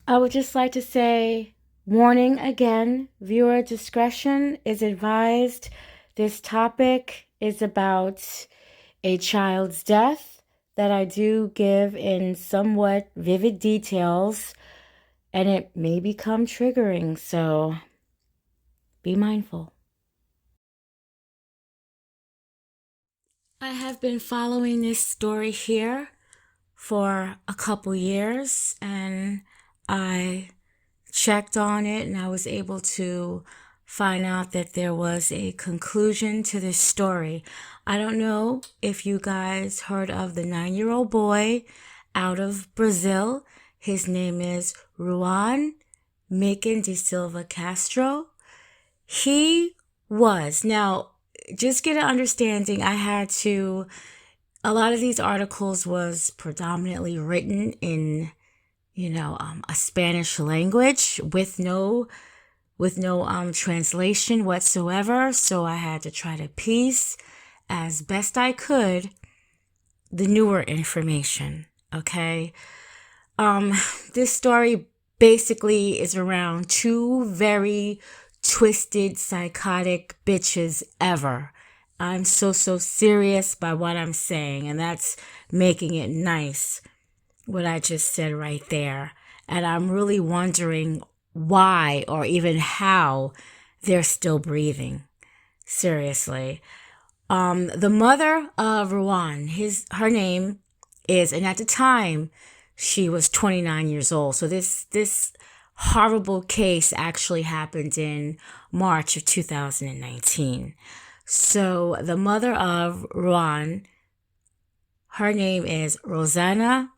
I would just like to say, warning again, viewer discretion is advised. This topic is about a child's death that I do give in somewhat vivid details, and it may become triggering, so be mindful. I have been following this story here for a couple years, and I checked on it and I was able to find out that there was a conclusion to this story. I don't know if you guys heard of the 9-year-old boy out of Brazil. His name is Rhuan Maycon de Silva Castro. He was, now just get an understanding, a lot of these articles was predominantly written in a Spanish language with no translation whatsoever. So I had to try to piece as best I could the newer information. Okay. This story basically is around two very twisted, psychotic bitches ever. I'm so serious by what I'm saying, and that's making it nice, what I just said right there. And I'm really wondering why or even how they're still breathing. Seriously. The mother of Rhuan, her name is, and at the time she was 29 years old. So this horrible case actually happened in March of 2019. So the mother of Rhuan, her name is Rosana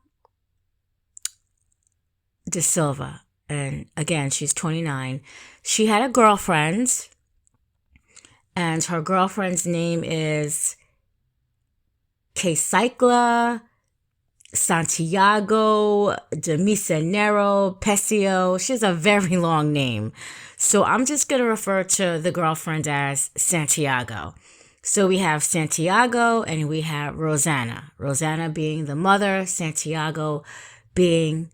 de Silva. And again, she's 29. She had a girlfriend, and her girlfriend's name is Caicla Santiago de Misionero Pesio. She has a very long name. So I'm just going to refer to the girlfriend as Santiago. So we have Santiago and we have Rosanna. Rosanna being the mother, Santiago being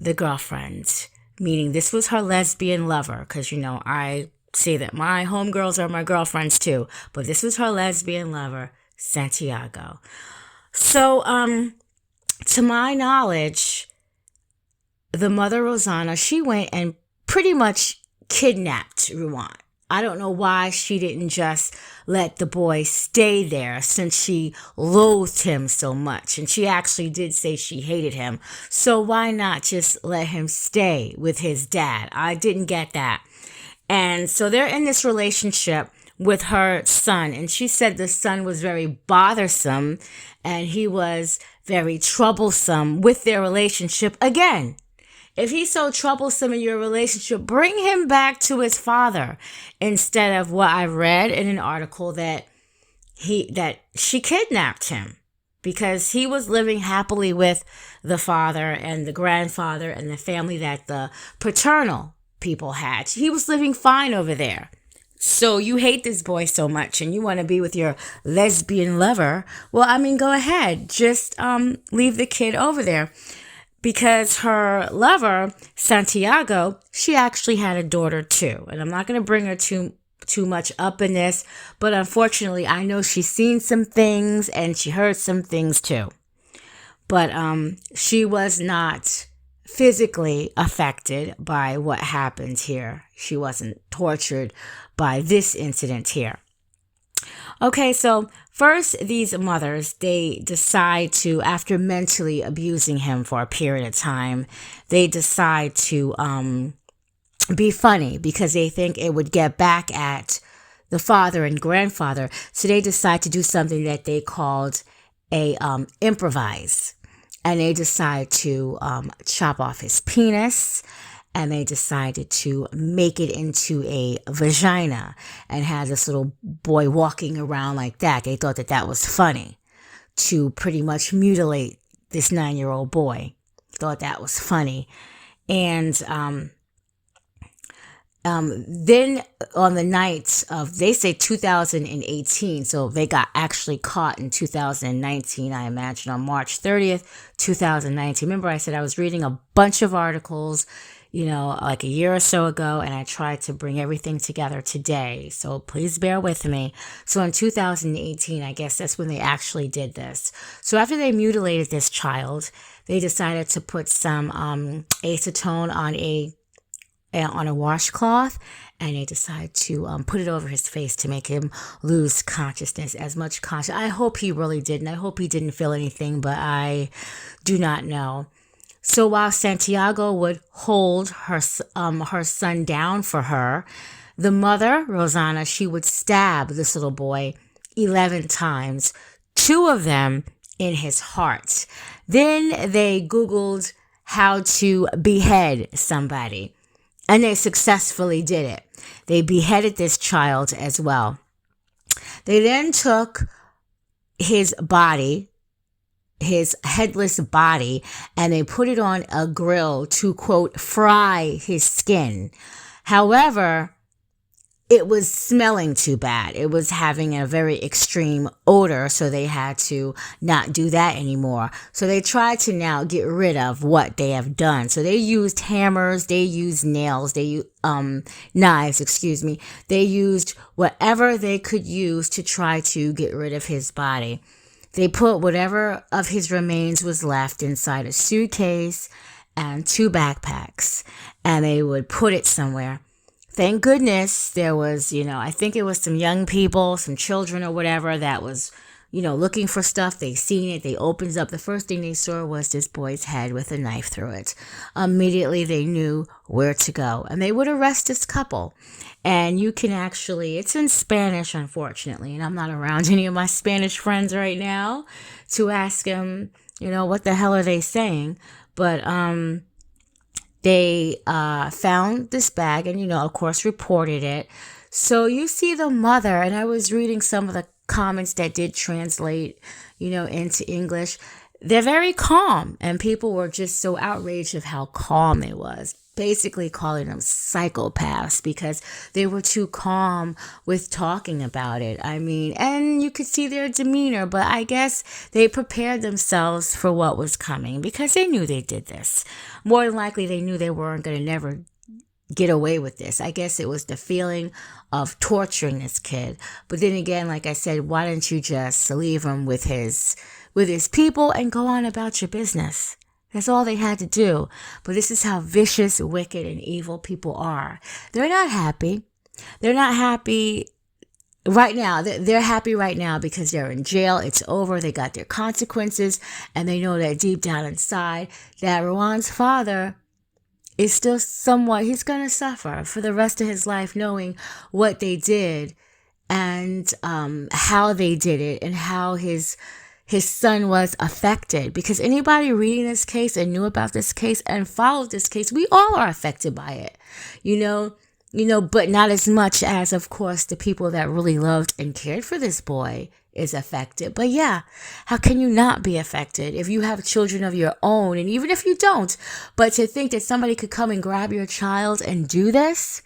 the girlfriend, meaning this was her lesbian lover, because I say that my homegirls are my girlfriends too, but this was her lesbian lover, Santiago. So to my knowledge, the mother, Rosanna, she went and pretty much kidnapped Rhuan. I don't know why she didn't just let the boy stay there, since she loathed him so much. And she actually did say she hated him. So why not just let him stay with his dad? I didn't get that. And so they're in this relationship with her son. And she said the son was very bothersome and he was very troublesome with their relationship. Again, if he's so troublesome in your relationship, bring him back to his father, instead of what I read in an article that she kidnapped him because he was living happily with the father and the grandfather and the family that the paternal people had. He was living fine over there. So you hate this boy so much and you want to be with your lesbian lover. Well, I mean, go ahead. Just leave the kid over there. Because her lover, Santiago, she actually had a daughter too. And I'm not going to bring her too much up in this, but unfortunately, I know she's seen some things and she heard some things too. But she was not physically affected by what happened here. She wasn't tortured by this incident here. Okay, so first, these mothers, they decide to, after mentally abusing him for a period of time, they decide to be funny because they think it would get back at the father and grandfather. So they decide to do something that they called a improvise. And they decide to chop off his penis. And they decided to make it into a vagina and have this little boy walking around like that. They thought that that was funny, to pretty much mutilate this 9-year-old boy. Thought that was funny. And Then on the night of, they say 2018, so they got actually caught in 2019, I imagine, on March 30th, 2019. Remember, I said I was reading a bunch of articles, like a year or so ago, and I tried to bring everything together today. So please bear with me. So in 2018, I guess that's when they actually did this. So after they mutilated this child, they decided to put some acetone on a washcloth, and they decided to put it over his face to make him lose consciousness, as much consciousness. I hope he really didn't. I hope he didn't feel anything, but I do not know. So while Santiago would hold her son down for her, the mother, Rosanna, she would stab this little boy 11 times, 2 of them in his heart. Then they Googled how to behead somebody, and they successfully did it. They beheaded this child as well. They then took his body, his headless body, and they put it on a grill to, quote, fry his skin. However, it was smelling too bad. It was having a very extreme odor, so they had to not do that anymore. So they tried to now get rid of what they have done. So they used hammers, they used nails, they used knives, They used whatever they could use to try to get rid of his body. They put whatever of his remains was left inside a suitcase and 2 backpacks, and they would put it somewhere. Thank goodness there was, I think it was some young people, some children or whatever that was, looking for stuff. They seen it. They opened up. The first thing they saw was this boy's head with a knife through it. Immediately they knew where to go, and they would arrest this couple. And you can actually, it's in Spanish, unfortunately, and I'm not around any of my Spanish friends right now to ask them, what the hell are they saying? But they found this bag and, of course, reported it. So you see the mother, and I was reading some of the comments that did translate, into English. They're very calm, and people were just so outraged of how calm it was, basically calling them psychopaths because they were too calm with talking about it. I mean, and you could see their demeanor, but I guess they prepared themselves for what was coming because they knew they did this. More than likely, they knew they weren't going to never get away with this. I guess it was the feeling of torturing this kid. But then again, like I said, why don't you just leave him with his people and go on about your business? That's all they had to do. But this is how vicious, wicked, and evil people are. They're not happy. They're not happy right now. They're happy right now because they're in jail. It's over. They got their consequences. And they know that deep down inside that Rhuan's father is still somewhat, he's going to suffer for the rest of his life knowing what they did and how they did it and how his son was affected. Because anybody reading this case and knew about this case and followed this case, we all are affected by it, but not as much as, of course, the people that really loved and cared for this boy is affected. But yeah, how can you not be affected if you have children of your own? And even if you don't, but to think that somebody could come and grab your child and do this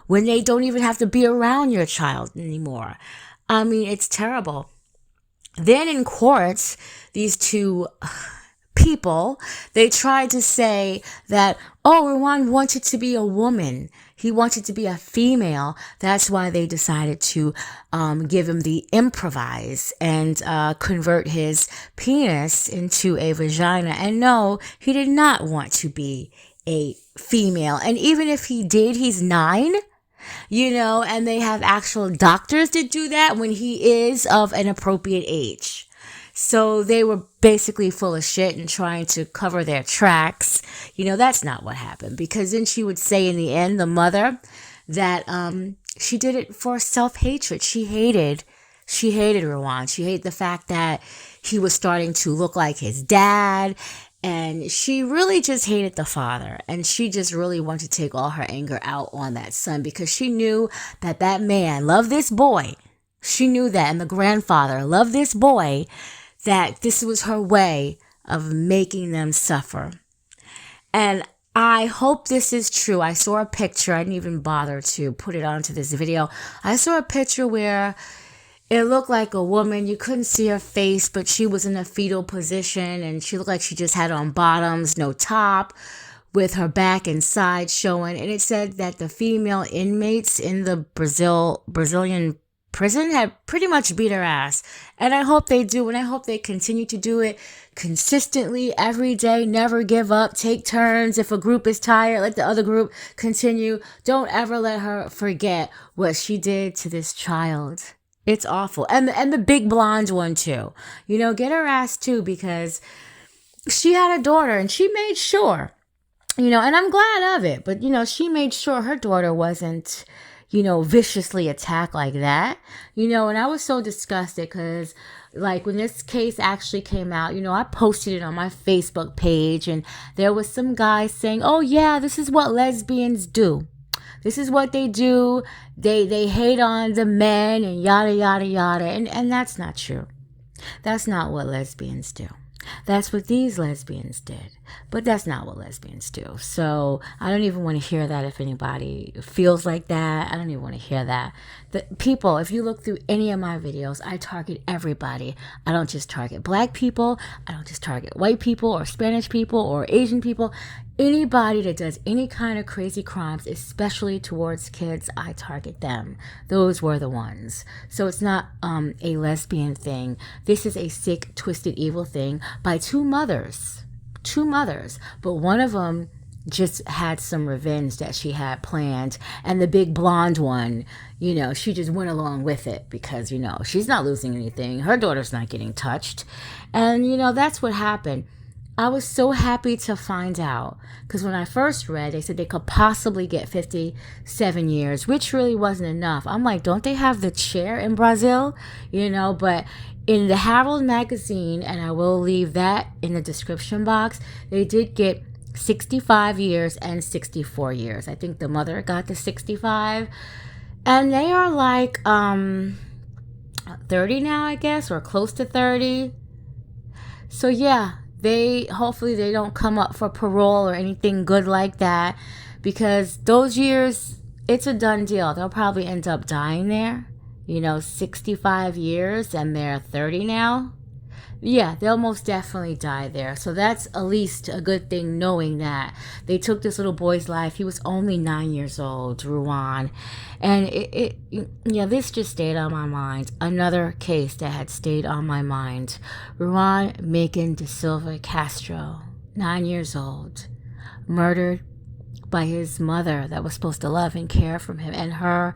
when they don't even have to be around your child anymore. I mean, it's terrible. Then in court, these 2 people, they tried to say that, Rhuan wanted to be a woman. He wanted to be a female. That's why they decided to give him the improvise and convert his penis into a vagina. And no, he did not want to be a female. And even if he did, he's 9. And they have actual doctors that do that when he is of an appropriate age. So they were basically full of shit and trying to cover their tracks. That's not what happened. Because then she would say in the end, the mother, that she did it for self-hatred. She hated Rhuan. She hated the fact that he was starting to look like his dad. And she really just hated the father. And she just really wanted to take all her anger out on that son because she knew that that man loved this boy. She knew that. And the grandfather loved this boy, that this was her way of making them suffer. And I hope this is true. I saw a picture. I didn't even bother to put it onto this video. I saw a picture where it looked like a woman. You couldn't see her face, but she was in a fetal position and she looked like she just had on bottoms, no top, with her back and side showing. And it said that the female inmates in the Brazilian prison had pretty much beat her ass. And I hope they do, and I hope they continue to do it consistently every day. Never give up. Take turns. If a group is tired, let the other group continue. Don't ever let her forget what she did to this child. It's awful. And the big blonde one too. Get her ass too, because she had a daughter and she made sure, and I'm glad of it, but she made sure her daughter wasn't, viciously attacked like that, and I was so disgusted because, like, when this case actually came out, I posted it on my Facebook page, and there was some guy saying, oh yeah, this is what lesbians do. This is what they do. They hate on the men and yada, yada, yada. And that's not true. That's not what lesbians do. That's what these lesbians did. But that's not what lesbians do. So I don't even want to hear that if anybody feels like that. I don't even want to hear that. The people, if you look through any of my videos, I target everybody. I don't just target black people. I don't just target white people or Spanish people or Asian people. Anybody that does any kind of crazy crimes, especially towards kids, I target them. Those were the ones. So it's not a lesbian thing. This is a sick, twisted, evil thing by two mothers. Two mothers. But one of them just had some revenge that she had planned. And the big blonde one, she just went along with it because, she's not losing anything. Her daughter's not getting touched. And, that's what happened. I was so happy to find out, because when I first read, they said they could possibly get 57 years, which really wasn't enough. I'm like, don't they have the chair in Brazil? But in the Herald magazine, and I will leave that in the description box, they did get 65 years and 64 years. I think the mother got the 65. And they are like 30 now, I guess, or close to 30. So yeah. Hopefully they don't come up for parole or anything good like that, because those years, it's a done deal. They'll probably end up dying there, 65 years and they're 30 now. Yeah, they'll most definitely die there. So that's at least a good thing, knowing that they took this little boy's life. He was only 9 years old, Rhuan. And this just stayed on my mind. Another case that had stayed on my mind. Rhuan Maycon de Silva Castro, 9 years old, murdered by his mother that was supposed to love and care for him, and her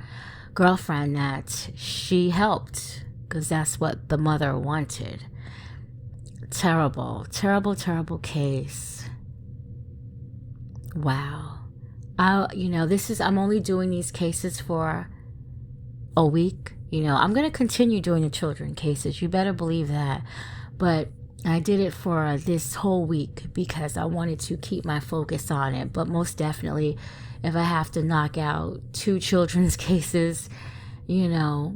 girlfriend that she helped, because that's what the mother wanted. Terrible, terrible, terrible case. Wow. I'm only doing these cases for a week. I'm going to continue doing the children cases. You better believe that. But I did it for this whole week because I wanted to keep my focus on it. But most definitely, if I have to knock out 2 children's cases, a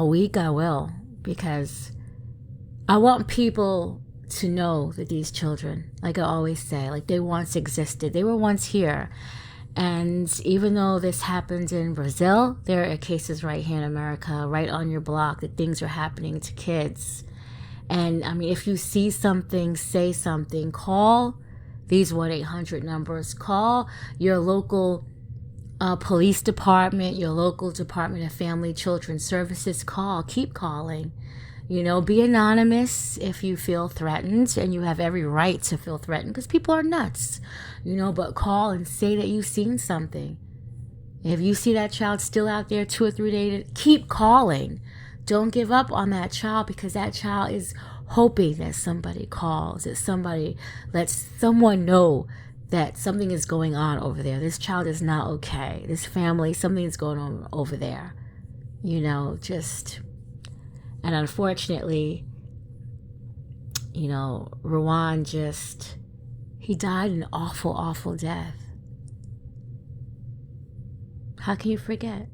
week, I will, because I want people to know that these children, like I always say, like they once existed. They were once here. And even though this happens in Brazil, there are cases right here in America, right on your block, that things are happening to kids. And I mean, if you see something, say something, call these 1-800 numbers. Call your local police department, your local Department of Family Children Services. Keep calling. Be anonymous if you feel threatened, and you have every right to feel threatened because people are nuts, but call and say that you've seen something. If you see that child still out there 2 or 3 days, keep calling. Don't give up on that child, because that child is hoping that somebody calls, that somebody lets someone know that something is going on over there. This child is not okay. This family, something is going on over there. And unfortunately, Rhuan he died an awful, awful death. How can you forget?